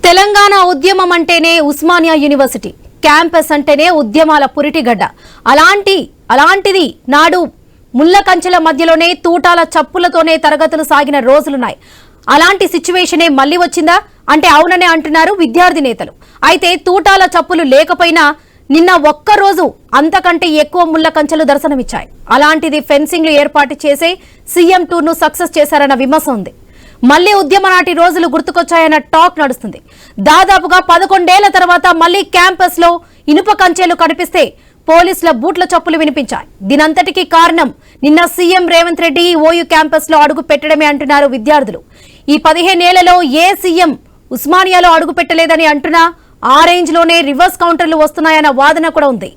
తెలంగాణ ఉద్యమం అంటేనే Osmania university campus అంటేనే ఉద్యమాల పురిటిగడ్డ. అలాంటిది నాడు ముళ్ళ కంచెల మధ్యలోనే తూటాల చప్పులతోనే తరగతులు సాగిన రోజులున్నాయి. అలాంటి సిచ్యువేషనే మళ్లీ వచ్చిందా అంటే అవుననే అంటున్నారు విద్యార్థి నేతలు. అయితే తూటాల చప్పులు లేకపోయినా నిన్న ఒక్కరోజు అంతకంటే ఎక్కువ ముళ్ళ కంచెలు దర్శనమిచ్చాయి. అలాంటిది ఫెన్సింగ్లు ఏర్పాటు చేసే సీఎం టూర్ ను సక్సెస్ చేశారన్న విమర్శ ఉంది. మళ్లీ ఉద్యమ నాటి రోజులు గుర్తుకొచ్చాయన్న టాక్ నడుస్తుంది. దాదాపుగా 11 ఏళ్ల తర్వాత మళ్లీ క్యాంపస్ లో ఇనుప కంచెలు కనిపిస్తే పోలీసుల బూట్ల చప్పులు వినిపించాయి. దీనంతటికీ కారణం నిన్న CM Revanth Reddy OU campus లో అడుగు పెట్టడమే అంటున్నారు విద్యార్థులు. ఈ 15 ఏళ్లలో ఏ సీఎం ఉస్మానియాలో అడుగు పెట్టలేదని అంటున్నా ఆ రేంజ్ లోనే రివర్స్ కౌంటర్లు వస్తున్నాయన్న వాదన కూడా ఉంది.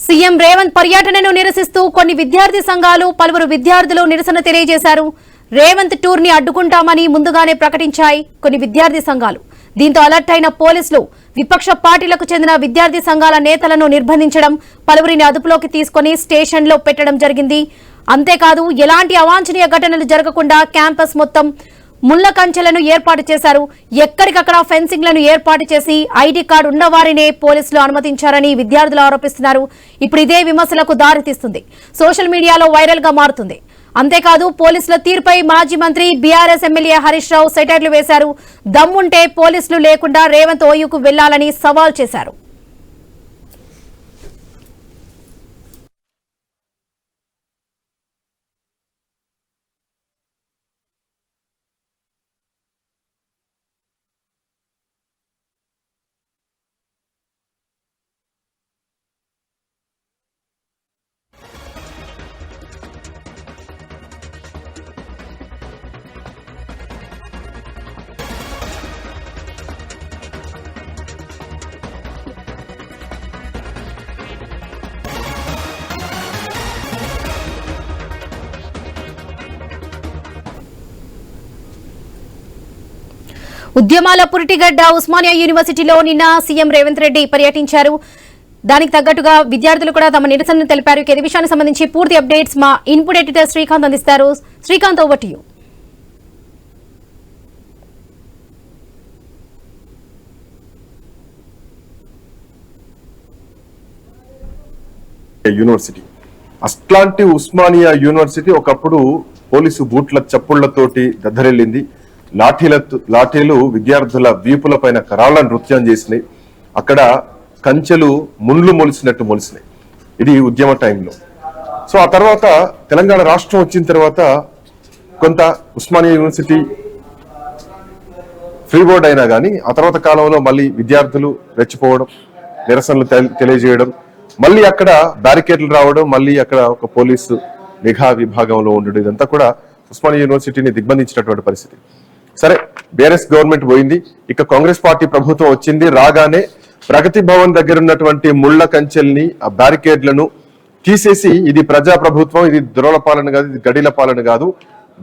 సీఎం రేవంత్ పర్యటనను నిరసిస్తూ కొన్ని విద్యార్థి సంఘాలు పలువురు విద్యార్థులు నిరసన తెలియజేశారు. రేవంత్ టూర్ ని అడ్డుకుంటామని ముందుగానే ప్రకటించాయి కొన్ని విద్యార్థి సంఘాలు. దీంతో అలర్ట్ అయిన పోలీసులు విపక్ష పార్టీలకు చెందిన విద్యార్థి సంఘాల నేతలను నిర్బంధించడం, పలువురిని అదుపులోకి తీసుకుని స్టేషన్లో పెట్టడం జరిగింది. అంతేకాదు ఎలాంటి అవాంఛనీయ ఘటనలు జరగకుండా క్యాంపస్ మొత్తం ముళ్ల కంచెలను ఏర్పాటు చేశారు. ఎక్కడికక్కడ ఫెన్సింగ్లను ఏర్పాటు చేసి ఐడి కార్డు ఉన్నవారినే పోలీసులు అనుమతించారని విద్యార్థులు ఆరోపిస్తున్నారు. ఇప్పుడు ఇదే విమర్శలకు దారితీస్తుంది, సోషల్ మీడియాలో వైరల్ గా మారుతుంది. అంతేకాదు పోలీసుల తీరుపై మాజీ మంత్రి బీఆర్ఎస్ ఎమ్మెల్యే హరీష్ రావు సెటైర్లు వేశారు. దమ్ముంటే పోలీసులు లేకుండా రేవంత్ ఓయూకు వెళ్లాలని సవాల్ చేశారు. ఉద్యమాల పురిటిగడ్డ ఉస్మానియా యూనివర్సిటీలో నిన్న సీఎం రేవంత్ రెడ్డి పర్యటించారు. దానికి తగ్గట్టుగా విద్యార్థులు కూడా తమ నిరసనను తెలిపారు. ఈ విషయానికి సంబంధించి పూర్తి అప్డేట్స్ మా ఇన్పుట్ ఎడిటర్ శ్రీకాంత్ అందిస్తారు. Srikanth, over to you. University అట్లాంటి ఉస్మానియా యూనివర్సిటీ ఒకప్పుడు పోలీసు బూట్ల చప్పుళ్లతోటి దద్దరెళ్ళింది. లాఠీలు విద్యార్థుల వీపుల పైన కరాళ నృత్యం చేసినాయి. అక్కడ కంచెలు ముండ్లు మొలిసినాయి. ఇది ఉద్యమ టైంలో. సో ఆ తర్వాత తెలంగాణ రాష్ట్రం వచ్చిన తర్వాత కొంత ఉస్మానియా యూనివర్సిటీ ఫ్రీ బోర్డ్ అయినా కానీ ఆ తర్వాత కాలంలో మళ్ళీ విద్యార్థులు రెచ్చిపోవడం, నిరసనలు తెలియజేయడం, మళ్ళీ అక్కడ బ్యారికేడ్లు రావడం, మళ్ళీ అక్కడ ఒక పోలీసు నిఘా విభాగంలో ఉండడం, ఇదంతా కూడా ఉస్మానియా యూనివర్సిటీని దిగ్బంధించినటువంటి పరిస్థితి. సరే, బీఆర్ఎస్ గవర్నమెంట్ పోయింది, ఇక కాంగ్రెస్ పార్టీ ప్రభుత్వం వచ్చింది. రాగానే ప్రగతి భవన్ దగ్గర ఉన్నటువంటి ముళ్ల కంచెల్ని, ఆ బ్యారికేడ్లను తీసేసి ఇది ప్రజా ప్రభుత్వం, ఇది దొరల పాలన కాదు, ఇది గడిల పాలన కాదు,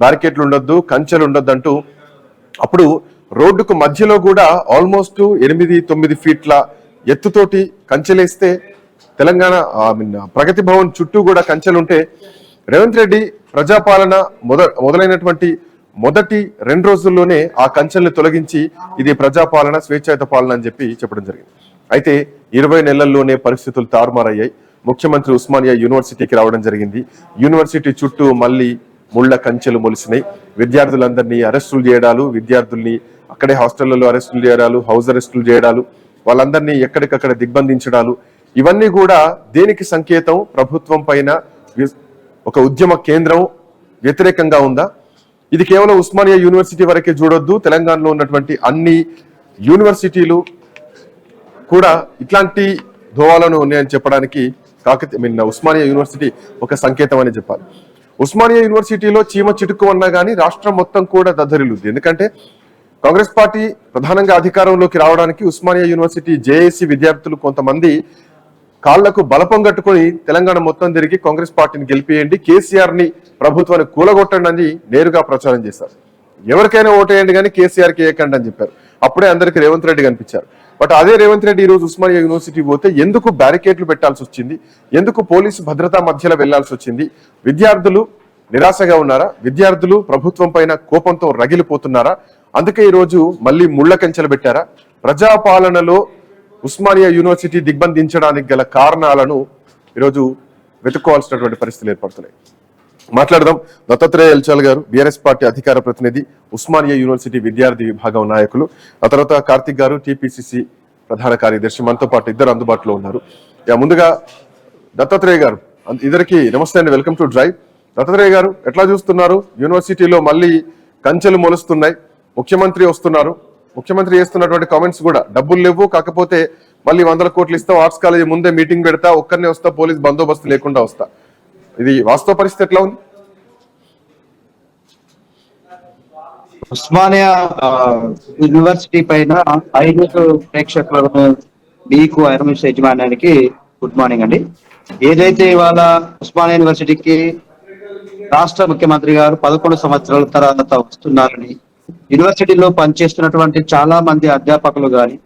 బ్యారికేడ్లు ఉండొద్దు, కంచెలు ఉండొద్దు అంటూ అప్పుడు రోడ్డుకు మధ్యలో కూడా ఆల్మోస్ట్ 8-9 ఫీట్ల ఎత్తుతోటి కంచెలేస్తే తెలంగాణ ప్రగతి భవన్ చుట్టూ కూడా కంచెలుంటే రేవంత్ రెడ్డి ప్రజాపాలన మొదలైనటువంటి మొదటి 2 రోజుల్లోనే ఆ కంచెల్ని తొలగించి ఇది ప్రజాపాలన, స్వేచ్ఛాయుత పాలన అని చెప్పడం జరిగింది. అయితే 20 నెలల్లోనే పరిస్థితులు తారుమారయ్యాయి. ముఖ్యమంత్రి ఉస్మానియా యూనివర్సిటీకి రావడం జరిగింది. యూనివర్సిటీ చుట్టూ మళ్ళీ ముళ్ల కంచెలు మొలిసినాయి. విద్యార్థులందరినీ అరెస్టులు చేయడాలు, విద్యార్థుల్ని అక్కడే హాస్టళ్లలో అరెస్టులు చేయడాలు, హౌస్ అరెస్టులు చేయడాలు, వాళ్ళందరినీ ఎక్కడికక్కడ దిగ్బంధించడాలు, ఇవన్నీ కూడా దేనికి సంకేతం? ప్రభుత్వం పైన ఒక ఉద్యమ కేంద్రం వ్యతిరేకంగా ఉందా? ఇది కేవలం ఉస్మానియా యూనివర్సిటీ వరకే చూడొద్దు, తెలంగాణలో ఉన్నటువంటి అన్ని యూనివర్సిటీలు కూడా ఇట్లాంటి ధోవాలను ఉన్నాయని చెప్పడానికి ఉస్మానియా యూనివర్సిటీ ఒక సంకేతం అని చెప్పాలి. ఉస్మానియా యూనివర్సిటీలో చీమ చిటుకు అన్నా కానీ రాష్ట్రం మొత్తం కూడా దద్దరిల్లుద్ది. ఎందుకంటే కాంగ్రెస్ పార్టీ ప్రధానంగా అధికారంలోకి రావడానికి ఉస్మానియా యూనివర్సిటీ జేఏసీ విద్యార్థులు కొంతమంది కాళ్లకు బలపం కట్టుకుని తెలంగాణ మొత్తం తిరిగి కాంగ్రెస్ పార్టీని గెలిపియండి, కేసీఆర్ ని ప్రభుత్వాన్ని కూలగొట్టండి అని నేరుగా ప్రచారం చేశారు. ఎవరికైనా ఓటేయండి కానీ కేసీఆర్కి వేయకండి అని చెప్పారు. అప్పుడే అందరికి రేవంత్ రెడ్డి కనిపించారు. బట్ అదే రేవంత్ రెడ్డి ఈ రోజు ఉస్మానియా యూనివర్సిటీ పోతే ఎందుకు బ్యారికేడ్లు పెట్టాల్సి వచ్చింది, ఎందుకు పోలీసు భద్రతా మధ్యలో వెళ్లాల్సి వచ్చింది, విద్యార్థులు నిరాశగా ఉన్నారా? విద్యార్థులు ప్రభుత్వం పైన కోపంతో రగిలిపోతున్నారా? అందుకే ఈ రోజు మళ్ళీ ముళ్ళ కంచెలు పెట్టారా? ప్రజాపాలనలో ఉస్మానియా యూనివర్సిటీ దిగ్బంధించడానికి గల కారణాలను ఈరోజు వెతుక్కోవాల్సినటువంటి పరిస్థితులు ఏర్పడుతున్నాయి. మాట్లాడదాం. దత్తాత్రేయ ఎల్చాల్ గారు, బీఆర్ఎస్ పార్టీ అధికార ప్రతినిధి, ఉస్మానియా యూనివర్సిటీ విద్యార్థి విభాగం నాయకులు. ఆ తర్వాత కార్తిక్ గారు, టీపీసీసీ ప్రధాన కార్యదర్శి, మనతో పాటు ఇద్దరు అందుబాటులో ఉన్నారు. ముందుగా దత్తాత్రేయ గారు, ఇద్దరికి నమస్తే అండి, వెల్కమ్ టు డ్రైవ్. దత్తాత్రేయ గారు, ఎట్లా చూస్తున్నారు? యూనివర్సిటీలో మళ్ళీ కంచెలు మొలుస్తున్నాయి, ముఖ్యమంత్రి వస్తున్నారు, ముఖ్యమంత్రి చేస్తున్నటువంటి కామెంట్స్ కూడా డబ్బులు లేవు, కాకపోతే మళ్ళీ 100 కోట్లు ఇస్తాం, ఆర్ట్స్ కాలేజీ ముందే మీటింగ్ పెడతా, ఒక్కరినే వస్తా, పోలీస్ బందోబస్తు లేకుండా వస్తా. ఇది వాస్తవ పరిస్థితి ఎట్లా ఉంది? ఉస్మానియా యూనివర్సిటీ పైన ఐదు ప్రేక్షకులను మీకు ఐరమిస్ యజమాన్యానికి గుడ్ మార్నింగ్ అండి. ఏదైతే ఇవాళ ఉస్మానియా యూనివర్సిటీకి రాష్ట్ర ముఖ్యమంత్రి గారు 11 సంవత్సరాల తర్వాత వస్తున్నారని, యూనివర్సిటీలో పనిచేస్తున్నటువంటి చాలా మంది అధ్యాపకులు గాని,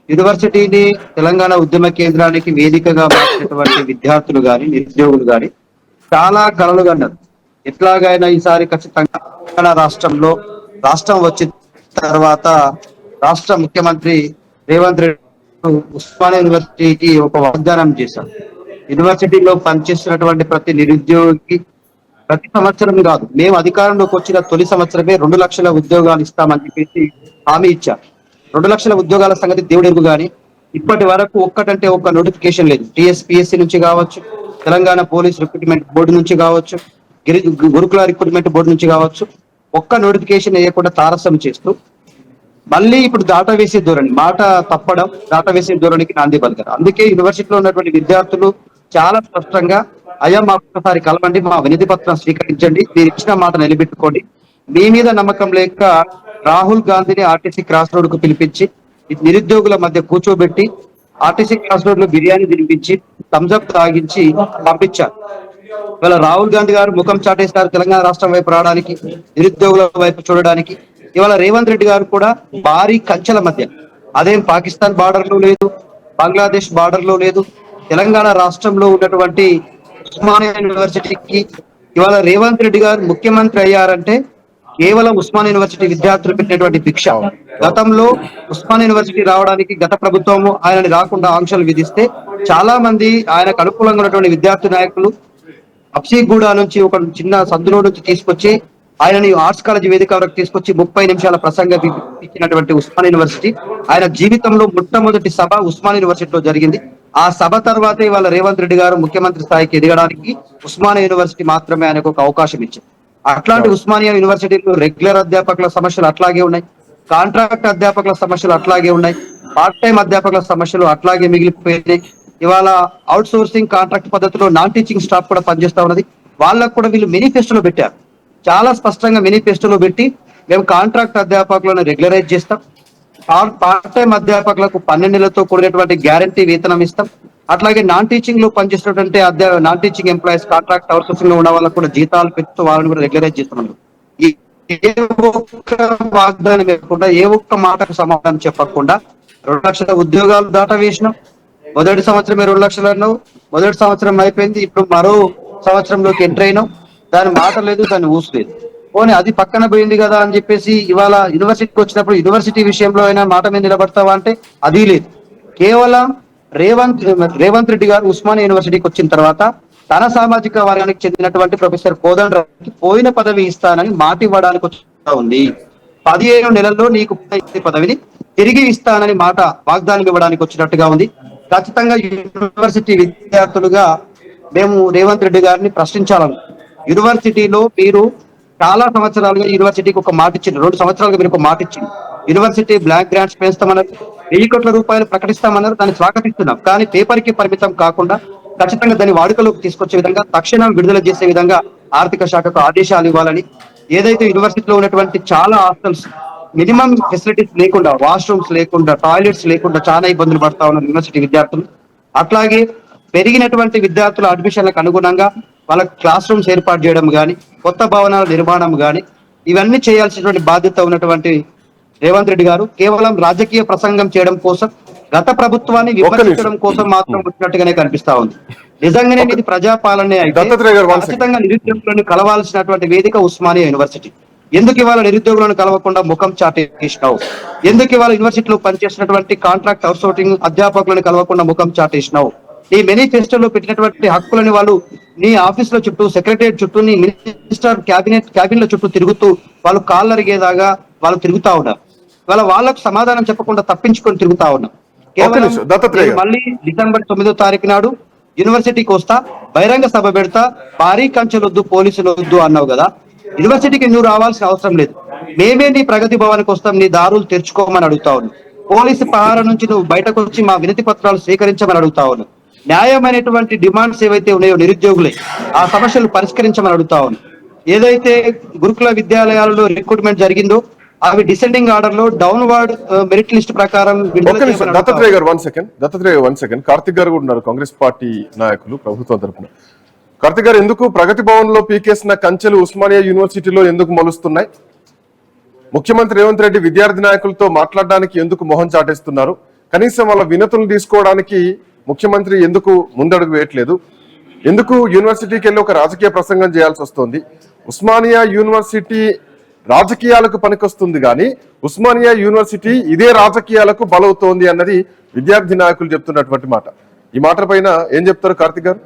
యూనివర్సిటీని తెలంగాణ ఉద్యమ కేంద్రానికి వేదికగా మార్చినటువంటి విద్యార్థులు గాని, నిరుద్యోగులు గాని చాలా కలలు కన్నారు. ఎట్లాగైనా ఈసారి ఖచ్చితంగా తెలంగాణ రాష్ట్రం వచ్చిన తర్వాత రాష్ట్ర ముఖ్యమంత్రి రేవంత్ రెడ్డి ఉస్మానియా యూనివర్సిటీకి ఒక వాగ్దానం చేశారు. యూనివర్సిటీలో పనిచేస్తున్నటువంటి ప్రతి నిరుద్యోగికి ప్రతి సంవత్సరం కాదు, మేము అధికారంలోకి వచ్చిన తొలి సంవత్సరమే 2 లక్షల ఉద్యోగాలు ఇస్తామని చెప్పేసి హామీ ఇచ్చారు. 2 లక్షల ఉద్యోగాల సంగతి దేవుడెరుగు గాని ఇప్పటి వరకు ఒక్కటంటే ఒక్క నోటిఫికేషన్ లేదు. టీఎస్పీఎస్సీ నుంచి కావచ్చు, తెలంగాణ పోలీస్ రిక్రూట్మెంట్ బోర్డు నుంచి కావచ్చు, గురుకుల రిక్రూట్మెంట్ బోర్డు నుంచి కావచ్చు, ఒక్క నోటిఫికేషన్ వేయకుండా తారసం చేస్తూ మళ్ళీ ఇప్పుడు దాటా వేసే ధోరణి, మాట తప్పడం, దాటా వేసే ధోరణికి నాంది పలికారు. అందుకే యూనివర్సిటీలో ఉన్నటువంటి విద్యార్థులు చాలా స్పష్టంగా, అయ్యా మాకు ఒకసారి కలవండి, మా వినతి పత్రం స్వీకరించండి, మీరు ఇచ్చిన మాట నిలబెట్టుకోండి, మీ మీద నమ్మకం లేక రాహుల్ గాంధీని ఆర్టీసీ క్రాస్ రోడ్ కు పిలిపించి నిరుద్యోగుల మధ్య కూర్చోబెట్టి ఆర్టీసీ క్రాస్ రోడ్ లో బిర్యానీ తినిపించి థమ్స్అప్ తాగించి పంపించారు. ఇవాళ రాహుల్ గాంధీ గారు ముఖం చాటేశారు తెలంగాణ రాష్ట్రం వైపు రావడానికి, నిరుద్యోగుల వైపు చూడడానికి. ఇవాళ రేవంత్ రెడ్డి గారు కూడా భారీ కంచెల మధ్య, అదేం పాకిస్తాన్ బార్డర్ లో లేదు, బంగ్లాదేశ్ బార్డర్ లో లేదు, తెలంగాణ రాష్ట్రంలో ఉన్నటువంటి ఉస్మానియా యూనివర్సిటీకి ఇవాళ రేవంత్ రెడ్డి గారు ముఖ్యమంత్రి అయ్యారంటే కేవలం ఉస్మానియా యూనివర్సిటీ విద్యార్థులు పెట్టినటువంటి భిక్ష. గతంలో ఉస్మానియా యూనివర్సిటీ రావడానికి గత ప్రభుత్వము ఆయనని రాకుండా ఆంక్షలు విధిస్తే చాలా మంది ఆయనకు అనుకూలంగా ఉన్నటువంటి విద్యార్థి నాయకులు అప్సీగూడ నుంచి ఒక చిన్న సందులో నుంచి తీసుకొచ్చి ఆయనని ఆర్ట్స్ కాలేజ్ వేదిక వరకు తీసుకొచ్చి 30 నిమిషాల ప్రసంగం ఇచ్చినటువంటి ఉస్మానియా యూనివర్సిటీ, ఆయన జీవితంలో మొట్టమొదటి సభ ఉస్మానియా యూనివర్సిటీలో జరిగింది. ఆ సభ తర్వాతే ఇవాళ రేవంత్ రెడ్డి గారు ముఖ్యమంత్రి స్థాయికి ఎదగడానికి ఉస్మానియా యూనివర్సిటీ మాత్రమే ఆయనకు ఒక అవకాశం ఇచ్చింది. అట్లాంటి ఉస్మానియా యూనివర్సిటీలో రెగ్యులర్ అధ్యాపకుల సమస్యలు అట్లాగే ఉన్నాయి, కాంట్రాక్ట్ అధ్యాపకుల సమస్యలు అట్లాగే ఉన్నాయి, పార్ట్ టైం అధ్యాపకుల సమస్యలు అట్లాగే మిగిలిపోయినాయి. ఇవాళ అవుట్ సోర్సింగ్ కాంట్రాక్ట్ పద్ధతిలో నాన్ టీచింగ్ స్టాఫ్ కూడా పనిచేస్తా ఉన్నది. వాళ్ళకు కూడా వీళ్ళు మేనిఫెస్టోలో పెట్టారు, చాలా స్పష్టంగా మేనిఫెస్టోలో పెట్టి మేము కాంట్రాక్ట్ అధ్యాపకులను రెగ్యులరైజ్ చేస్తాం, పార్ట్ టైం అధ్యాపకులకు 12 నెలలతో కూడినటువంటి గ్యారంటీ వేతనం ఇస్తాం, అట్లాగే నాన్ టీచింగ్ లో పనిచేసినటువంటి non teaching employees contract out sourcing లో ఉన్న వాళ్ళకు కూడా జీతాలు పెంచుతూ వాళ్ళని కూడా రెగ్యులరైజ్ చేస్తున్నారు. ఏ ఒక్క వాగ్దానం ఇవ్వకుండా, ఏ ఒక్క మాటకు సమాధానం చెప్పకుండా 2 లక్షల ఉద్యోగాలు దాటా వేసినాం. మొదటి సంవత్సరమే 2 లక్షలు అన్నావు, మొదటి సంవత్సరం అయిపోయింది, ఇప్పుడు మరో సంవత్సరంలోకి ఎంటర్ అయినాం, దాని మాట లేదు, దాని ఊసు లేదు. పోనీ అది పక్కన పోయింది కదా అని చెప్పేసి ఇవాళ యూనివర్సిటీకి వచ్చినప్పుడు యూనివర్సిటీ విషయంలో అయినా మాట మీద నిలబడతావా అంటే అది లేదు. కేవలం రేవంత్ రెడ్డి గారు ఉస్మానియా యూనివర్సిటీకి వచ్చిన తర్వాత తన సామాజిక వర్గానికి చెందినటువంటి ప్రొఫెసర్ కోదండరాంకి పోయిన పదవి ఇస్తానని మాట ఇవ్వడానికి వచ్చి ఉంది. 15 నెలల్లో నీకు పదవిని తిరిగి ఇస్తానని మాట వాగ్దానం ఇవ్వడానికి వచ్చినట్టుగా ఉంది. ఖచ్చితంగా యూనివర్సిటీ విద్యార్థులుగా మేము రేవంత్ రెడ్డి గారిని ప్రశ్నించాలను. యూనివర్సిటీలో మీరు చాలా సంవత్సరాలుగా యూనివర్సిటీకి ఒక మాట ఇచ్చింది, 2 సంవత్సరాలుగా మీరు ఒక మాట ఇచ్చింది. యూనివర్సిటీ బ్లాక్ గ్రాంట్స్ పెంచుతామన్నారు, 1000 కోట్ల రూపాయలు ప్రకటిస్తామన్నారు, దాన్ని స్వాగతిస్తున్నాం. కానీ పేపర్ కి పరిమితం కాకుండా ఖచ్చితంగా దాన్ని వాడుకలోకి తీసుకొచ్చే విధంగా, తక్షణం విడుదల చేసే విధంగా ఆర్థిక శాఖకు ఆదేశాలు ఇవ్వాలని. ఏదైతే యూనివర్సిటీలో ఉన్నటువంటి చాలా హాస్టల్స్ మినిమం ఫెసిలిటీస్ లేకుండా, వాష్రూమ్స్ లేకుండా, టాయిలెట్స్ లేకుండా చాలా ఇబ్బందులు పడతా ఉన్నారు యూనివర్సిటీ విద్యార్థులు. అట్లాగే పెరిగినటువంటి విద్యార్థుల అడ్మిషన్లకు అనుగుణంగా వాళ్ళకి క్లాస్ రూమ్స్ ఏర్పాటు చేయడం కానీ, కొత్త భవనాల నిర్మాణం కానీ, ఇవన్నీ చేయాల్సినటువంటి బాధ్యత ఉన్నటువంటి రేవంత్ రెడ్డి గారు కేవలం రాజకీయ ప్రసంగం చేయడం కోసం, గత ప్రభుత్వాన్ని విమర్శించడం కోసం మాత్రం వచ్చినట్టుగానే కనిపిస్తా ఉంది. నిజంగానే ఇది ప్రజాపాలనే అయితే దత్తాత్రేయ గారు, one second. ఖచ్చితంగా నిరుద్యోగులను కలవాల్సినటువంటి వేదిక ఉస్మానియా యూనివర్సిటీ. ఎందుకు ఇవాళ నిరుద్యోగులను కలవకుండా ముఖం చాటేసినావు? ఎందుకు ఇవాళ యూనివర్సిటీలో పనిచేసినటువంటి కాంట్రాక్ట్ అవుట్సోర్సింగ్ అధ్యాపకులను కలవకుండా ముఖం చాటేసినావు? నీ మేనిఫెస్టోలో పెట్టినటువంటి హక్కులని వాళ్ళు నీ ఆఫీస్ లో చుట్టూ, సెక్రటరియట్ చుట్టూ, నీ మినిస్టర్ క్యాబిన్ లో చుట్టూ తిరుగుతూ వాళ్ళు కాళ్ళు అరిగేదాగా వాళ్ళు తిరుగుతా ఉన్నారు. వాళ్ళకు సమాధానం చెప్పకుండా తప్పించుకొని తిరుగుతా ఉన్నాం. కేవలం దత్తాత్రేయ నేను మళ్ళీ డిసెంబర్ 9వ తారీఖు నాడు యూనివర్సిటీకి వస్తా, బహిరంగ సభ పెడతా, భారీ కంచెలొద్దు, పోలీసులు వద్దు అన్నావు కదా. యూనివర్సిటీకి నువ్వు రావాల్సిన అవసరం లేదు. మేమే నీ ప్రగతి భవన్కి వస్తాం, నీ దారులు తెరుచుకోమని అడుగుతా ఉన్నాం. పోలీసు పహార నుంచి నువ్వు బయటకు వచ్చి మా వినతి పత్రాలు స్వీకరించమని అడుగుతా ఉన్నాం. న్యాయమైనటువంటి డిమాండ్స్ ఏవైతే ఉన్నాయో నిరుద్యోగులే, ఆ సమస్యలు పరిష్కరించమని అడుగుతా ఉన్నాం. ఏదైతే గురుకుల విద్యాలయాలలో రిక్రూట్మెంట్ జరిగిందో అవి డిసెండింగ్ ఆర్డర్ లో డౌన్వర్డ్ మెరిట్ లిస్ట్ ప్రకారం దత్తాత్రేయ గారు వన్ సెకండ్ కార్తిక్ గారు కూడా ఉన్నారు, కాంగ్రెస్ పార్టీ నాయకులు ప్రభుత్వం తరఫున. కార్తిక్ గారు, ఎందుకు ప్రగతి భవన్ లో పీకేసిన కంచెలు ఉస్మానియా యూనివర్సిటీలో ఎందుకు మొలుస్తున్నాయి? ముఖ్యమంత్రి రేవంత్ రెడ్డి విద్యార్థి నాయకులతో మాట్లాడడానికి ఎందుకు మొహం చాటేస్తున్నారు? కనీసం వాళ్ళ వినతులు తీసుకోవడానికి ముఖ్యమంత్రి ఎందుకు ముందడుగు వేయట్లేదు? ఎందుకు యూనివర్సిటీకి వెళ్ళి ఒక రాజకీయ ప్రసంగం చేయాల్సి వస్తుంది? ఉస్మానియా యూనివర్సిటీ రాజకీయాలకు పనికొస్తుంది కానీ ఉస్మానియా యూనివర్సిటీ ఇదే రాజకీయాలకు బలవుతోంది అన్నది విద్యార్థి నాయకులు చెప్తున్నటువంటి మాట. ఈ మాట పైన ఏం చెప్తారు కార్తిక్ గారు?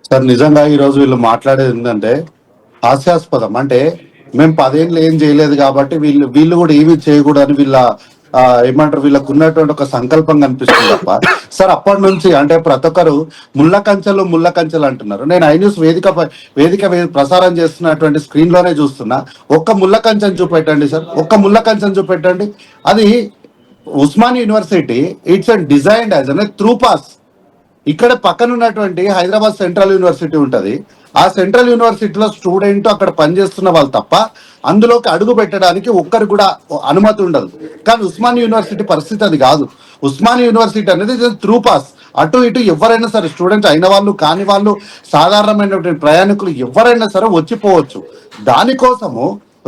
సార్, నిజంగా ఈ రోజు వీళ్ళు మాట్లాడేది ఏంటంటే హాస్యాస్పదం. అంటే మేము 10 ఏళ్ళు ఏం చేయలేదు కాబట్టి వీళ్ళు కూడా ఏమీ చేయకూడదని ఏమంటారు, వీళ్ళకు ఉన్నటువంటి ఒక సంకల్పం కనిపిస్తుంది తప్ప. సార్, అప్పటి నుంచి అంటే ప్రతి ఒక్కరు ముళ్ళ కంచెలు అంటున్నారు. నేను ఐన్యూస్ వేదిక ప్రసారం చేస్తున్నటువంటి స్క్రీన్ లోనే చూస్తున్నా. ఒక్క ముళ్ళ కంచెను చూపెట్టండి సార్, ఒక్క ముళ్ళ కంచెను చూపెట్టండి. అది Osmania university it's and designed as an through pass. ఇక్కడ పక్కన ఉన్నటువంటి హైదరాబాద్ సెంట్రల్ యూనివర్సిటీ ఉంటది. ఆ సెంట్రల్ యూనివర్సిటీలో స్టూడెంట్ అక్కడ పనిచేస్తున్న వాళ్ళు తప్ప అందులోకి అడుగు పెట్టడానికి ఒక్కరు కూడా అనుమతి ఉండదు. కానీ ఉస్మానియా యూనివర్సిటీ పరిస్థితి అది కాదు. ఉస్మానియా యూనివర్సిటీ అనేది త్రూ పాస్. అటు ఇటు ఎవరైనా సరే, స్టూడెంట్స్ అయిన వాళ్ళు కాని వాళ్ళు, సాధారణమైనటువంటి ప్రయాణికులు ఎవరైనా సరే వచ్చిపోవచ్చు. దానికోసము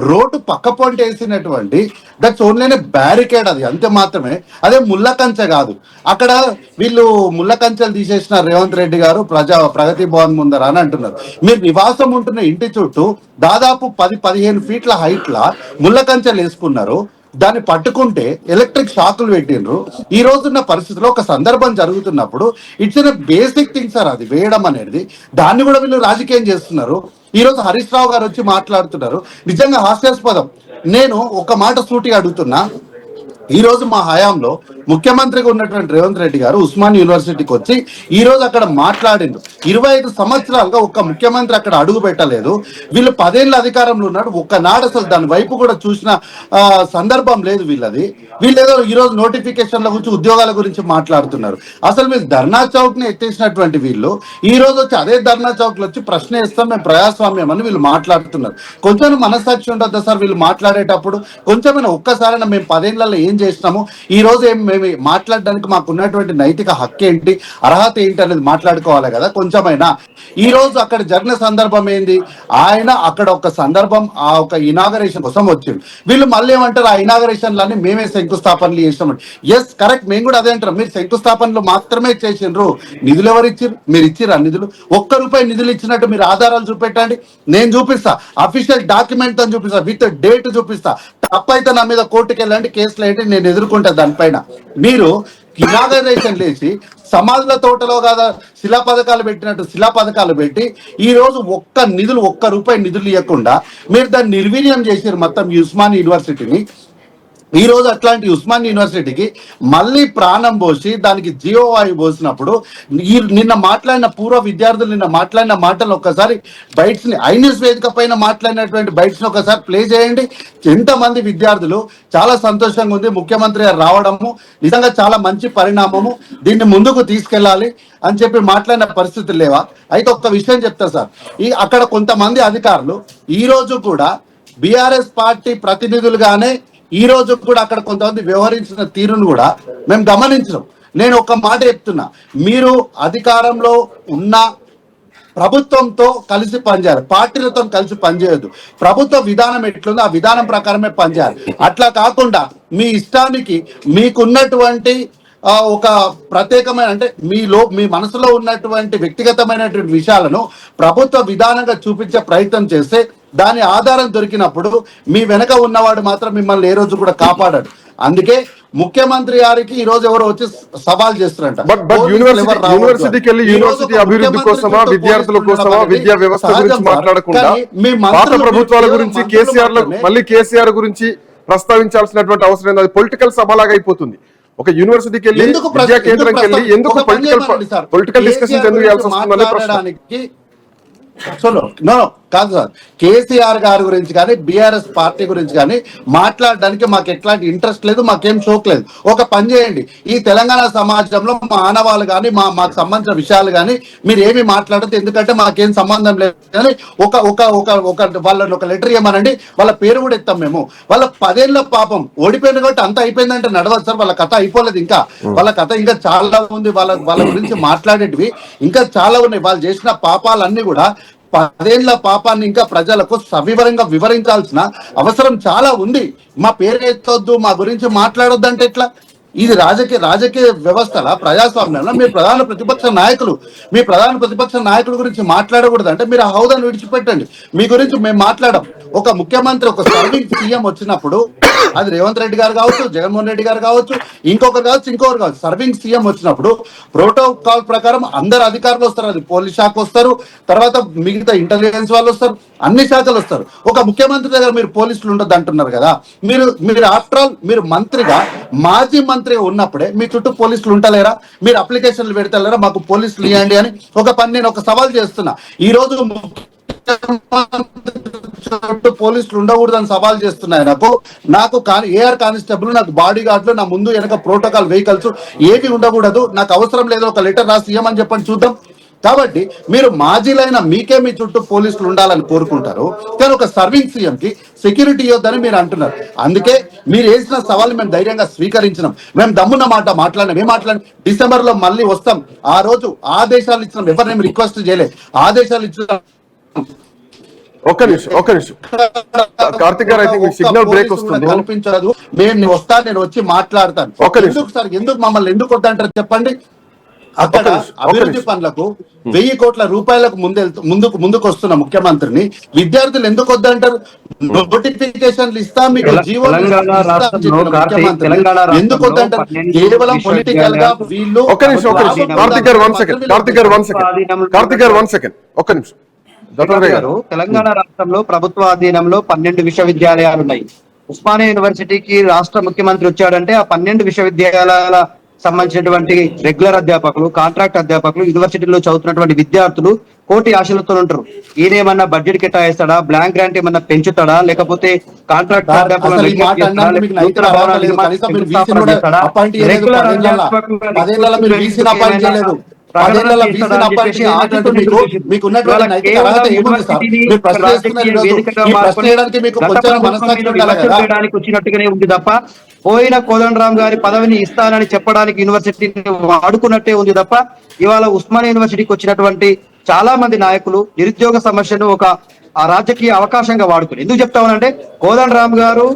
రోడ్డు పక్క పొంటి వేసినటువంటి దట్స్ ఓన్లీ బ్యారికేడ్, అది అంతే మాత్రమే. అదే ముళ్ళ కంచె కాదు. అక్కడ వీళ్ళు ముళ్ళ కంచెలు తీసేసిన రేవంత్ రెడ్డి గారు ప్రగతి భవన్ ముందర అని అంటున్నారు. మీరు నివాసం ఉంటున్న ఇంటి చుట్టూ దాదాపు 10-15 ఫీట్ల హైట్ లా ముళ్ళ కంచెలు వేసుకున్నారు. దాన్ని పట్టుకుంటే ఎలక్ట్రిక్ షాకులు పెట్టిండ్రు. ఈ రోజున్న పరిస్థితిలో ఒక సందర్భం జరుగుతున్నప్పుడు it's a basic thing sir, అది వేయడం అనేది. దాన్ని కూడా వీళ్ళు రాజకీయం చేస్తున్నారు. ఈ రోజు హరీష్ రావు గారు వచ్చి మాట్లాడుతున్నారు. నిజంగా హాస్యాస్పదం. నేను ఒక మాట సూటిగా అడుగుతున్నా, ఈ రోజు మా హయాంలో ముఖ్యమంత్రిగా ఉన్నటువంటి రేవంత్ రెడ్డి గారు ఉస్మానియా యూనివర్సిటీకి వచ్చి ఈ రోజు అక్కడ మాట్లాడిండు. 25 సంవత్సరాలుగా ఒక్క ముఖ్యమంత్రి అక్కడ అడుగు పెట్టలేదు. వీళ్ళు 10 ఏళ్ళ అధికారంలో ఉన్నాడు, ఒక్కనాడు అసలు దాని వైపు కూడా చూసిన సందర్భం లేదు వీళ్ళది. వీళ్ళు ఏదో ఈ రోజు నోటిఫికేషన్ల గురించి, ఉద్యోగాల గురించి మాట్లాడుతున్నారు. అసలు మీరు ధర్నా చౌక్ ని ఎత్తేసినటువంటి వీళ్ళు ఈ రోజు వచ్చి అదే ధర్నా చౌక్ లో వచ్చి ప్రశ్న వేస్తాం మేము ప్రజాస్వామ్యం అని వీళ్ళు మాట్లాడుతున్నారు. కొంచెం మనస్సాక్షి ఉంటుందా సార్ వీళ్ళు మాట్లాడేటప్పుడు? కొంచెమైనా ఒక్కసారైనా మేము 10 ఏళ్లలో ఏం చేసినాము, ఈ రోజు మేము మాట్లాడడానికి మాకు ఉన్నటువంటి నైతిక హక్కు ఏంటి, అర్హత ఏంటి అనేది మాట్లాడుకోవాలి కదా కొంచెమైనా. ఈ రోజు అక్కడ జరిగిన సందర్భం ఏంది? ఆయన అక్కడ ఒక సందర్భం, ఆ ఒక ఇనాగరేషన్ కోసం వచ్చింది. వీళ్ళు మళ్ళీ ఏమంటారు, ఆ ఇనాగరేషన్లన్నీ మేమే శంకుస్థాపనలు చేసినామండి. ఎస్, కరెక్ట్, మేము కూడా అదే అంటారు. మీరు శంకుస్థాపనలు మాత్రమే చేసిండ్రు, నిధులు ఎవరు ఇచ్చిర్రు? మీరు ఇచ్చిర్రా నిధులు? ₹1 నిధులు ఇచ్చినట్టు మీరు ఆధారాలు చూపెట్టండి, నేను చూపిస్తా. అఫీషియల్ డాక్యుమెంట్ తో చూపిస్తా, విత్ డేట్ చూపిస్తా. తప్పైతే నా మీద కోర్టుకు వెళ్ళండి, కేసులు ఏంటి, నేను ఎదుర్కొంటా దానిపైన. మీరు ఇనాగరేషన్ లేచి సమాధుల తోటలో కదా శిలా పథకాలు పెట్టినట్టు శిలా పథకాలు పెట్టి ఈ రోజు ₹1 నిధులు ఇవ్వకుండా మీరు దాన్ని నిర్వీర్యం చేశారు మొత్తం ఉస్మానియా యూనివర్సిటీని. ఈ రోజు అట్లాంటి ఉస్మానియా యూనివర్సిటీకి మళ్ళీ ప్రాణం పోసి దానికి జీవవాయు పోసినప్పుడు నిన్న మాట్లాడిన పూర్వ విద్యార్థులు నిన్న మాట్లాడిన మాటలు ఒక్కసారి బైట్స్ ని ఐన్యూస్ వేదిక పైన మాట్లాడినటువంటి బైట్స్ ని ఒకసారి ప్లే చేయండి. ఎంతమంది విద్యార్థులు చాలా సంతోషంగా ఉంది, ముఖ్యమంత్రి గారు రావడము నిజంగా చాలా మంచి పరిణామము, దీన్ని ముందుకు తీసుకెళ్లాలి అని చెప్పి మాట్లాడిన పరిస్థితులు లేవా? అయితే ఒక్క విషయం చెప్తా సార్, అక్కడ కొంతమంది అధికారులు ఈ రోజు కూడా బీఆర్ఎస్ పార్టీ ప్రతినిధులుగానే ఈ రోజు కూడా అక్కడ కొంతమంది వ్యవహరించిన తీరును కూడా మేము గమనించడం. నేను ఒక మాట చెప్తున్నా, మీరు అధికారంలో ఉన్న ప్రభుత్వంతో కలిసి పనిచేయాలి, పార్టీలతో కలిసి పనిచేయద్దు. ప్రభుత్వ విధానం ఎట్లుందో ఆ విధానం ప్రకారమే పనిచేయాలి. అట్లా కాకుండా మీ ఇష్టానికి మీకున్నటువంటి ఒక ప్రత్యేకమైన అంటే మీ మనసులో ఉన్నటువంటి వ్యక్తిగతమైనటువంటి విషయాలను ప్రభుత్వ విధానంగా చూపించే ప్రయత్నం చేస్తే దాని ఆధారం దొరికినప్పుడు మీ వెనక ఉన్నవాడు మాత్రం మిమ్మల్ని ఏ రోజు కూడా కాపాడాడు. అందుకే ముఖ్యమంత్రి గారికి ఈ రోజు ఎవరో వచ్చి సవాల్ చేస్తారంట. బట్ యూనివర్సిటీకి వెళ్ళి యూనివర్సిటీ అభివృద్ధి కోసమా, విద్యార్థుల కోసమా, విద్యా వ్యవస్థ గురించి మాట్లాడకుండా పాత ప్రభుత్వాల గురించి కేసీఆర్ గురించి ప్రస్తావించాల్సినటువంటి అవసరం ఏంది? అది పొలిటికల్ సభలాగా అయిపోతుంది. ఒక యూనివర్సిటీకి వెళ్ళి విద్యా కేంద్రానికి వెళ్ళి ఎందుకు పొలిటికల్ డిస్కషన్స్ ఎందుకు చేయాల్సి వస్తుందనే ప్రశ్న. కాదు సార్, కేసీఆర్ గారి గురించి కానీ బీఆర్ఎస్ పార్టీ గురించి కానీ మాట్లాడడానికి మాకు ఎట్లాంటి ఇంట్రెస్ట్ లేదు, మాకేం షోక్ లేదు. ఒక పని చేయండి, ఈ తెలంగాణ సమాజంలో మా ఆనవాళ్ళు కానీ మాకు సంబంధించిన విషయాలు కానీ మీరు ఏమి మాట్లాడదు, ఎందుకంటే మాకేం సంబంధం లేదు కానీ వాళ్ళని ఒక లెటర్ ఇవ్వమనండి, వాళ్ళ పేరు కూడా ఇస్తాం మేము. వాళ్ళ 10 ఏళ్ల పాపం ఓడిపోయింది కాబట్టి అంత అయిపోయిందంటే నడవదు సార్. వాళ్ళ కథ అయిపోలేదు, ఇంకా వాళ్ళ కథ ఇంకా చాలా ఉంది. వాళ్ళ గురించి మాట్లాడేటివి ఇంకా చాలా ఉన్నాయి. వాళ్ళు చేసిన పాపాలన్నీ కూడా 10 ఏళ్ల పాపాన్ని ఇంకా ప్రజలకు సవివరంగా వివరించాల్సిన అవసరం చాలా ఉంది. మా పేరు ఎత్తొద్దు, మా గురించి మాట్లాడొద్దు అంటే ఎట్లా? ఇది రాజకీయ వ్యవస్థల ప్రజాస్వామ్యంలో మీ ప్రధాన ప్రతిపక్ష నాయకుల గురించి మాట్లాడకూడదు అంటే మీరు ఆ హౌదాను విడిచిపెట్టండి. మీ గురించి మేము మాట్లాడం. ఒక ముఖ్యమంత్రి, ఒక సర్వింగ్ సీఎం వచ్చినప్పుడు, అది రేవంత్ రెడ్డి గారు కావచ్చు, జగన్మోహన్ రెడ్డి గారు కావచ్చు, ఇంకొకరు కావచ్చు, సర్వింగ్ సీఎం వచ్చినప్పుడు ప్రోటోకాల్ ప్రకారం అందరు అధికారులు వస్తారు. అది పోలీస్ శాఖ వస్తారు, తర్వాత మిగతా ఇంటెలిజెన్స్ వాళ్ళు వస్తారు, అన్ని శాఖలు వస్తారు. ఒక ముఖ్యమంత్రి దగ్గర మీరు పోలీసులు ఉండొద్దు అంటున్నారు కదా. మీరు ఆఫ్టర్ ఆల్ మీరు మంత్రిగా, మాజీ మంత్రిగా ఉన్నప్పుడే మీ చుట్టూ పోలీసులు ఉంటలేరా? మీరు అప్లికేషన్లు పెడతలేరా మాకు పోలీసులు ఇవ్వండి అని? నేను ఒక సవాల్ చేస్తున్నా. ఈ రోజు పోలీసులు ఉండకూడదని సవాల్ చేస్తున్నాయి. నాకు ఏఆర్ కానిస్టేబుల్, నాకు బాడీ గార్డులు, నా ముందు వెనక ప్రోటోకాల్ వెహికల్స్ ఏవి ఉండకూడదు. నాకు అవసరం లేదు, ఒక లెటర్ రాసి ఇవ్వమని చెప్పండి చూద్దాం. కాబట్టి మీరు మాజీలైన మీకే మీ చుట్టూ పోలీసులు ఉండాలని కోరుకుంటారు, కానీ ఒక సర్వింగ్ సీఎం కి సెక్యూరిటీ ఇవ్వద్దని మీరు అంటున్నారు. అందుకే మీరు వేసిన సవాల్ మేము ధైర్యంగా స్వీకరించినాం. మేము దమ్మున్న మాట్లాడినాం. డిసెంబర్ లో మళ్ళీ వస్తాం. ఆ రోజు ఆదేశాలు ఇచ్చినాం, ఎవరినేమి రిక్వెస్ట్ చేయలేదు, ఆదేశాలు ఇచ్చినాం. ఒక్క నిమిషం కార్తిక్ గారు, ఐ థింక్ సిగ్నల్ బ్రేక్ వస్తుంది. కనిపించదు. నేను వచ్చి మాట్లాడతాను. ఎందుకు సార్, మమ్మల్ని ఎందుకు వద్దంటారు చెప్పండి? అక్కడ అభివృద్ధి పనులకు 1000 కోట్ల రూపాయలకు ముందుకు వస్తున్న ముఖ్యమంత్రిని విద్యార్థులు ఎందుకు వద్దంటారు? నోటిఫికేషన్లు ఇస్తాం, మీకు జీవోలు ఎందుకు వద్దంటారు? కేవలం పొలిటికల్ గా వీళ్ళు. తెలంగాణ రాష్ట్రంలో ప్రభుత్వ అధీనంలో 12 విశ్వవిద్యాలయాలు ఉన్నాయి. ఉస్మానియా యూనివర్సిటీకి రాష్ట్ర ముఖ్యమంత్రి వచ్చాడంటే ఆ 12 విశ్వవిద్యాలయాల సంబంధించినటువంటి రెగ్యులర్ అధ్యాపకులు, కాంట్రాక్ట్ అధ్యాపకులు, యూనివర్సిటీలో చదువుతున్నటువంటి విద్యార్థులు కోటి ఆశలతో ఉంటారు. ఈయనేమన్నా బడ్జెట్ కేటాయిస్తాడా, బ్లాంక్ గ్రాంట్ ఏమన్నా పెంచుతాడా, లేకపోతే కాంట్రాక్ట్ వచ్చినట్టుగానే ఉంది తప్ప పోయిన కోదండరామ్ గారి పదవిని ఇస్తానని చెప్పడానికి యూనివర్సిటీని వాడుకున్నట్టే ఉంది తప్ప ఇవాళ ఉస్మానియా యూనివర్సిటీకి వచ్చినటువంటి చాలా మంది నాయకులు నిరుద్యోగ సమస్యను ఒక రాజకీయ అవకాశంగా వాడుకుని. ఎందుకు చెప్తామనంటే కోదండరామ్ గారు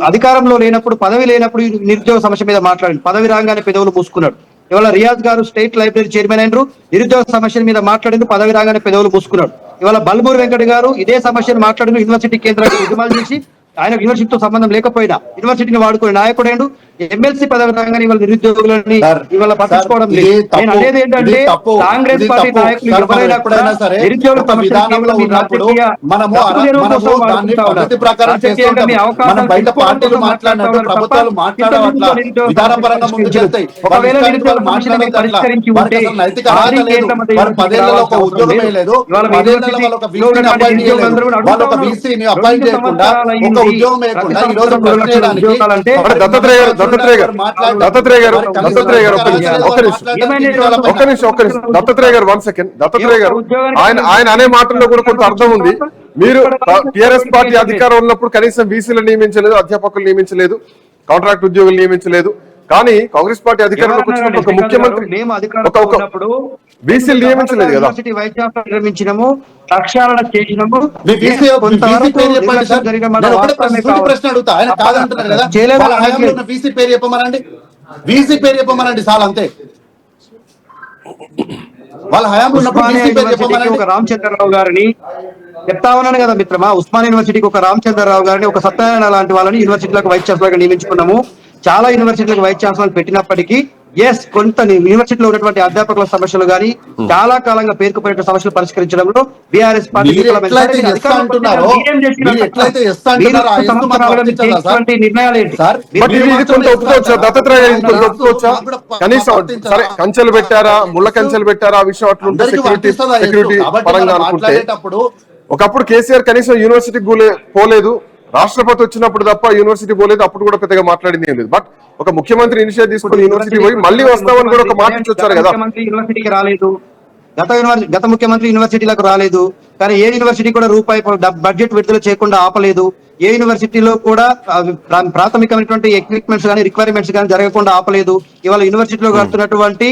అధికారంలో లేనప్పుడు, పదవి లేనప్పుడు నిరుద్యోగ సమస్య మీద మాట్లాడి పదవి రాగానే పెదవులు మూసుకున్నాడు. ఇవాళ రియాజ్ గారు స్టేట్ లైబ్రరీ చైర్మన్ అయినరు, నిరుద్యోగ సమస్యల మీద మాట్లాడింది, పదవి రాగానే పెదవులు మూసుకున్నాడు. ఇవాళ బల్మూరి వెంకట గారు ఇదే సమస్యను మాట్లాడిన యూనివర్సిటీ కేంద్రానికి ఉద్యమాలు చేసి ఆయన యూనివర్సిటీతో సంబంధం లేకపోయినా యూనివర్సిటీని వాడుకునే నాయకుడేండు. ఎమ్మెల్సీ పదవి రాగానే ఇవాళ నిరుద్యోగులని ఇవాళ పట్టించుకోవడం లేదు. నేను అనేది ఏంటంటే కాంగ్రెస్ పార్టీ నాయకులు ఎవరైనా కూడా నిరుద్యోగ పరిష్కరించి ఉంటే దత్తాత్రేయ గారు 1 సెకండ్. దత్తాత్రేయ గారు ఆయన అనే మాటల్లో కూడా కొంత అర్థం ఉంది. మీరు టిఆర్ఎస్ పార్టీ అధికారం ఉన్నప్పుడు కనీసం వీసీలు నియమించలేదు, అధ్యాపకులు నియమించలేదు, కాంట్రాక్ట్ ఉద్యోగులు నియమించలేదు. కానీ కాంగ్రెస్ పార్టీ అధికారంలోకి వచ్చినప్పుడు ఒక ముఖ్యమంత్రి బీసీలు నియమించలేదు కదా. నిర్మించినము, ప్రక్షాళన చేసినము. ప్రశ్న అడుగుతా, ఆయన కాదంటున్నారు కదా, బీసీ పేరు చెప్పమనండి. వీసీ పేరు చెప్పమనండి చాలు అంతే. వాళ్ళ హయాంలో ఉన్నప్పుడు ఉస్మానియా వీసీ పేరు యూనివర్సిటీకి చెప్పమనండి. ఒక రామచంద్రరావు గారిని చెప్తా ఉన్నాను కదా మిత్రమా, ఉస్మానియా యూనివర్సిటీకి ఒక రామచంద్రరావు గారిని, ఒక సత్యనారాయణ లాంటి వాళ్ళని యూనివర్సిటీలకు వైస్ ఛాన్సలర్ గా నియమించుకున్నాము. చాలా యూనివర్సిటీలకు వైస్ ఛాన్సలర్ పెట్టినప్పటికీ కొంత యూనివర్సిటీలో ఉన్నటువంటి అధ్యాపకుల సమస్యలు గానీ చాలా కాలంగా పేరుకుపోయిన సమస్యలు పరిష్కరించడంలో బీఆర్ఎస్ పార్టీ మీరు ఎట్లయితే ఎస్ అంటున్నారో, మీరు ఎట్లయితే ఎస్ అంటున్నారో ఆ ఎస్ మాకు వర్తించాలా సార్? నిర్ణయాలు ఏంటి సార్, బట్ ఇది కొంత ఒప్పుకోవచ్చా దత్తాత్రేయ గారు, ఇది కొంత ఒప్పుకోవచ్చా? కనీసం సరే కంచెలు పెట్టారా, ముళ్ళ కంచెలు పెట్టారా, ఆ విషయం అట్లుంటే అందరికీ వర్తిస్తుందా ఎస్? సెక్యూరిటీ కాబట్టి పరంగా మనం అనుకుంటే మాట్లాడేటప్పుడు ఒకప్పుడు కేసీఆర్ కనీసం యూనివర్సిటీకి పోలేదు, రాష్ట్రపతి వచ్చినప్పుడు తప్ప యూనివర్సిటీ పోలేదు, అప్పుడు కూడా పెద్దగా మాట్లాడింది ఏం లేదు. బట్ ఒక ముఖ్యమంత్రి ఇనిషియేటివ్ తీసుకుని యూనివర్సిటీ పోయి మళ్ళీ వస్తామని కూడా ఒక మాట వచ్చారు కదా. యూనివర్సిటీకి రాలేదు, గత ముఖ్యమంత్రి యూనివర్సిటీలకు రాలేదు, కానీ ఏ యూనివర్సిటీ కూడా రూపాయి బడ్జెట్ విడుదల చేయకుండా ఆపలేదు. ఏ యూనివర్సిటీలో కూడా ప్రాథమికమైనటువంటి ఎక్విప్మెంట్స్ కానీ రిక్వైర్మెంట్స్ కానీ జరగకుండా ఆపలేదు. ఇవాళ యూనివర్సిటీలో కడుతున్నటువంటి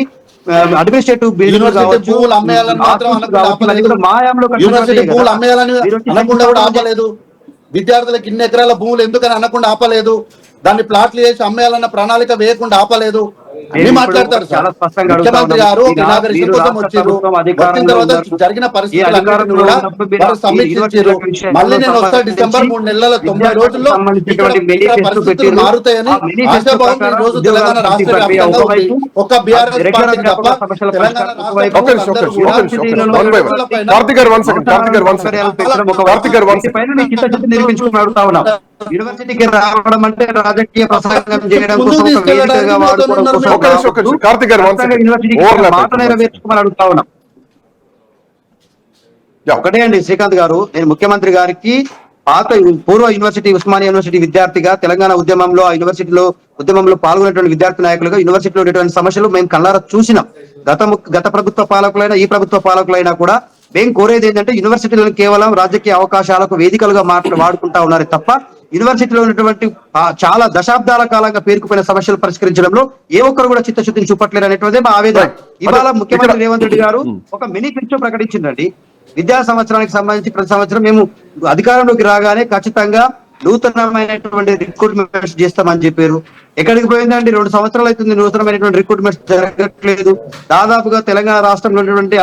అడ్మినిస్ట్రేటివ్ బిల్డింగ్ కావచ్చు, భూములు అమ్మేయాలని మాత్రం అనకుండా ఆపలేదు. యూనివర్సిటీ భూములు అమ్మేయాలని అనకుండా కూడా ఆపలేదు. విద్యార్థులకు ఇన్ని ఎకరాల భూములు ఎందుకని అనకుండా ఆపలేదు. దాన్ని ప్లాట్లు చేసి అమ్మేయాలన్న ప్రణాళిక వేయకుండా ఆపలేదు. అన్ని మాట్లాడతారు సార్. ముఖ్యమంత్రి గారు ఇనాగరేషన్ కోసం వచ్చారు, వచ్చిన తర్వాత జరిగిన పరిస్థితులు కూడా వారు సమీక్షించారు. మళ్ళీ నేను వస్తా డిసెంబర్ 3 నెలల 90 రోజుల్లో పరిస్థితులు మారుతాయని ఆశాభావం ఈ రోజు తెలంగాణ రాష్ట్ర వ్యాప్తంగా ఉంది. ఒక బీఆర్ఎస్ పార్టీ తప్ప తెలంగాణ యూనివర్సిటీకి రావడం అంటే రాజకీయ ప్రసంగం చేయడం కోసం మాట నెరవేర్చుకోమని అడుగుతా ఉన్నాం. ఒకటే అండి శ్రీకాంత్ గారు, నేను ముఖ్యమంత్రి గారికి పూర్వ యూనివర్సిటీ ఉస్మానియా యూనివర్సిటీ విద్యార్థిగా తెలంగాణ ఉద్యమంలో ఆ యూనివర్సిటీలో ఉద్యమంలో పాల్గొనేటువంటి విద్యార్థి నాయకులుగా యూనివర్సిటీలో ఉండేటువంటి సమస్యలు మేము కళ్ళారా చూసినాం. గత ప్రభుత్వ పాలకులైనా ఈ ప్రభుత్వ పాలకులైనా కూడా మేము కోరేది ఏంటంటే యూనివర్సిటీలను కేవలం రాజకీయ అవకాశాలకు వేదికలుగా వాడుకుంటా ఉన్నారు తప్ప యూనివర్సిటీలో ఉన్నటువంటి చాలా దశాబ్దాల కాలంగా పేరుకుపోయిన సమస్యలు పరిష్కరించడంలో ఏ ఒక్కరు కూడా చిత్తశుద్ధిని చూపట్లేరు అనేటువంటిదే మా ఆవేదన. ఇవాళ ముఖ్యమంత్రి రేవంత్ రెడ్డి గారు ఒక మేనిఫెస్టో ప్రకటించిందండి. విద్యా సంవత్సరానికి సంబంధించి ప్రతి సంవత్సరం మేము అధికారంలోకి రాగానే ఖచ్చితంగా నూతనమైనటువంటి రిక్రూట్మెంట్స్ చేస్తామని చెప్పారు. ఎక్కడికి పోయిందండి? 2 సంవత్సరాలు అవుతుంది నూతనమైనటువంటి రిక్రూట్మెంట్స్ జరగట్లేదు. దాదాపుగా తెలంగాణ రాష్ట్రంలో ఉన్నటువంటి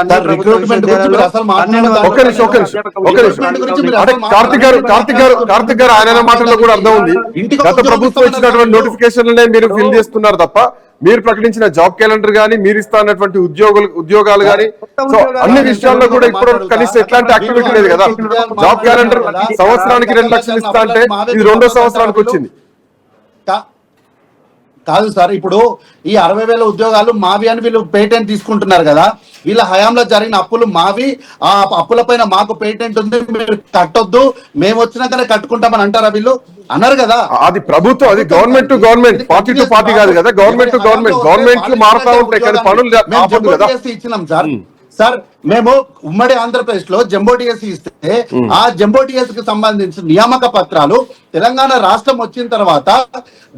కార్తిక్ గారు ఆయన మాటల్లో కూడా అర్థం ఉంది. గత ప్రభుత్వం ఇచ్చినటువంటి నోటిఫికేషన్లనే మీరు ఫిల్ చేస్తున్నారు తప్ప మీరు ప్రకటించిన జాబ్ క్యాలెండర్ గానీ, మీరు ఇస్తున్నటువంటి ఉద్యోగాలు గానీ, సో అన్ని విషయాల్లో కూడా ఇప్పుడు కనీసం ఎట్లాంటి యాక్టివిటీ లేదు కదా. జాబ్ క్యాలెండర్ సంవత్సరానికి 2 లక్షలు ఇస్తా అంటే ఇది 2వ సంవత్సరానికి వచ్చింది. కాదు సార్, ఇప్పుడు ఈ 60,000 ఉద్యోగాలు మావి అని వీళ్ళు పేటెంట్ తీసుకుంటున్నారు కదా. వీళ్ళ హయాంలో జరిగిన అప్పులు మావి, ఆ అప్పుల పైన మాకు పేటెంట్ ఉంది, మీరు కట్టొద్దు, మేము వచ్చినాకనే కట్టుకుంటామని అంటారా వీళ్ళు? అన్నారు కదా. అది ప్రభుత్వం, అది government to government, party to party కాదు కదా. గవర్నమెంట్ టు గవర్నమెంట్ మారుతా ఉంటాయి కానీ పనులు ఆపదు కదా. ఇచ్చినాం సార్ మేము ఉమ్మడి ఆంధ్రప్రదేశ్ లో జంబో డిఎస్సి ఇస్తే ఆ జంబో డిఎస్సి కి సంబంధించిన నియామక పత్రాలు తెలంగాణ రాష్ట్రం వచ్చిన తర్వాత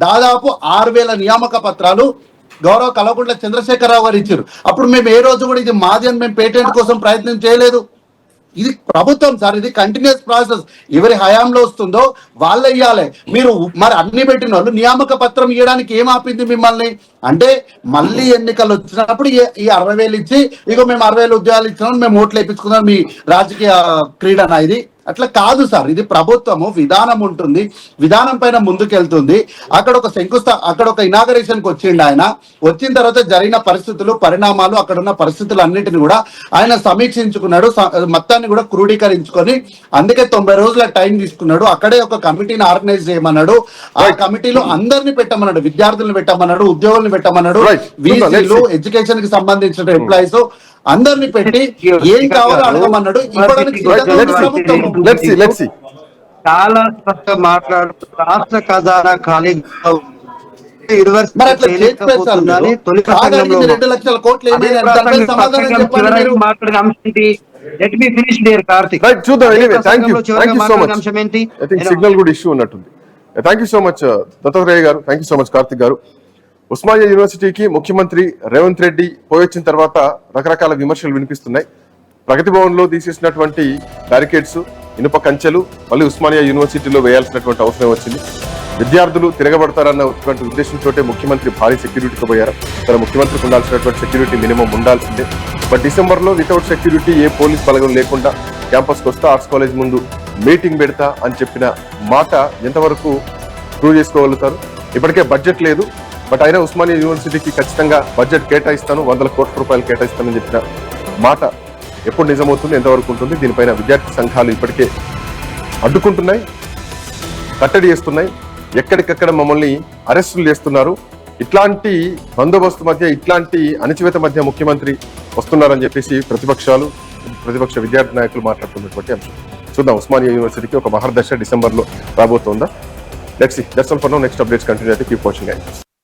దాదాపు 6,000 నియామక పత్రాలు గౌరవ కల్వకుంట్ల చంద్రశేఖరరావు గారు ఇచ్చారు. అప్పుడు మేము ఏ రోజు కూడా ఇది మాది అని మేము పేటెంట్ కోసం ప్రయత్నం చేయలేదు. ఇది ప్రభుత్వం సార్, ఇది కంటిన్యూస్ ప్రాసెస్. ఎవరి హయాంలో వస్తుందో వాళ్ళే ఇవ్వాలి. మీరు మరి అన్ని పెట్టిన వాళ్ళు నియామక పత్రం ఇవ్వడానికి ఏం ఆపింది మిమ్మల్ని అంటే, మళ్ళీ ఎన్నికలు వచ్చినప్పుడు ఈ 60,000 ఇచ్చి ఇగో మేము 60,000 ఉద్యోగాలు ఇచ్చినాం, మేము ఓట్లు వేయించుకున్నాం, మీ రాజకీయ క్రీడనా ఇది? అట్లా కాదు సార్. ఇది ప్రభుత్వము విధానం ఉంటుంది, విధానం పైన ముందుకెళ్తుంది. అక్కడ ఒక ఇనాగరేషన్ కి వచ్చిండు ఆయన. వచ్చిన తర్వాత జరిగిన పరిస్థితులు, పరిణామాలు, అక్కడ ఉన్న పరిస్థితులు అన్నింటిని కూడా ఆయన సమీక్షించుకున్నాడు, మొత్తాన్ని కూడా క్రోడీకరించుకొని అందుకే 90 రోజుల టైం తీసుకున్నాడు. అక్కడే ఒక కమిటీని ఆర్గనైజ్ చేయమన్నాడు. ఆ కమిటీలో అందరిని పెట్టమన్నాడు, విద్యార్థులను పెట్టమన్నాడు, ఉద్యోగులను పెట్టమన్నాడు, వీసీలు, ఎడ్యుకేషన్ కి సంబంధించిన ఎంప్లాయీస్ అందరిని పెట్టి ఏం కావాలో అడగమన్నాడు. చాలా స్పష్టంగా మాట్లాడుతూ రాష్ట్ర ఖజానా ఖాళీ సిగ్నల్ కూడా ఇష్యూ ఉన్నట్టుంది. Thank you so much Dattatreya garu, thank you so much Karthik garu. Osmania యూనివర్సిటీకి ముఖ్యమంత్రి రేవంత్ రెడ్డి పోయొచ్చిన తర్వాత రకరకాల విమర్శలు వినిపిస్తున్నాయి. ప్రగతి భవన్ లో తీసేసినటువంటి బ్యారికేడ్స్, ఇనుప కంచెలు మళ్ళీ ఉస్మానియా యూనివర్సిటీలో వేయాల్సినటువంటి అవసరం వచ్చింది. విద్యార్థులు తిరగబడతారన్నటువంటి ఉద్దేశంతో ముఖ్యమంత్రి భారీ సెక్యూరిటీకి పోయారు. తన ముఖ్యమంత్రికి ఉండాల్సినటువంటి సెక్యూరిటీ మినిమం ఉండాల్సిందే. బట్ డిసెంబర్లో వితౌట్ సెక్యూరిటీ ఏ పోలీస్ బలగం లేకుండా క్యాంపస్కి వస్తా ఆర్ట్స్ కాలేజ్ ముందు మీటింగ్ పెడతా అని చెప్పిన మాట ఎంతవరకు ప్రూవ్ చేసుకోగలుగుతారు? ఇప్పటికే బడ్జెట్ లేదు, బట్ అయినా ఉస్మానియా యూనివర్సిటీకి ఖచ్చితంగా బడ్జెట్ కేటాయిస్తాను, 100 కోట్ల రూపాయలు కేటాయిస్తానని చెప్పిన మాట ఎప్పుడు నిజమవుతుంది, ఎంతవరకు ఉంటుంది? దీనిపైన విద్యార్థి సంఘాలు ఇప్పటికే అడ్డుకుంటున్నాయి, కట్టడి చేస్తున్నాయి. ఎక్కడికక్కడ మమ్మల్ని అరెస్టులు చేస్తున్నారు. ఇట్లాంటి బందోబస్తు మధ్య, ఇట్లాంటి అణచివేత మధ్య ముఖ్యమంత్రి వస్తున్నారని చెప్పేసి ప్రతిపక్ష విద్యార్థి నాయకులు మాట్లాడుతున్నటువంటి అంశం. చూద్దాం, ఉస్మానియా యూనివర్సిటీకి ఒక మహర్దశ డిసెంబర్లో రాబోతోందా? Let's see. That's all for now. Next updates continue అయితే కీప్ వాచింగ్.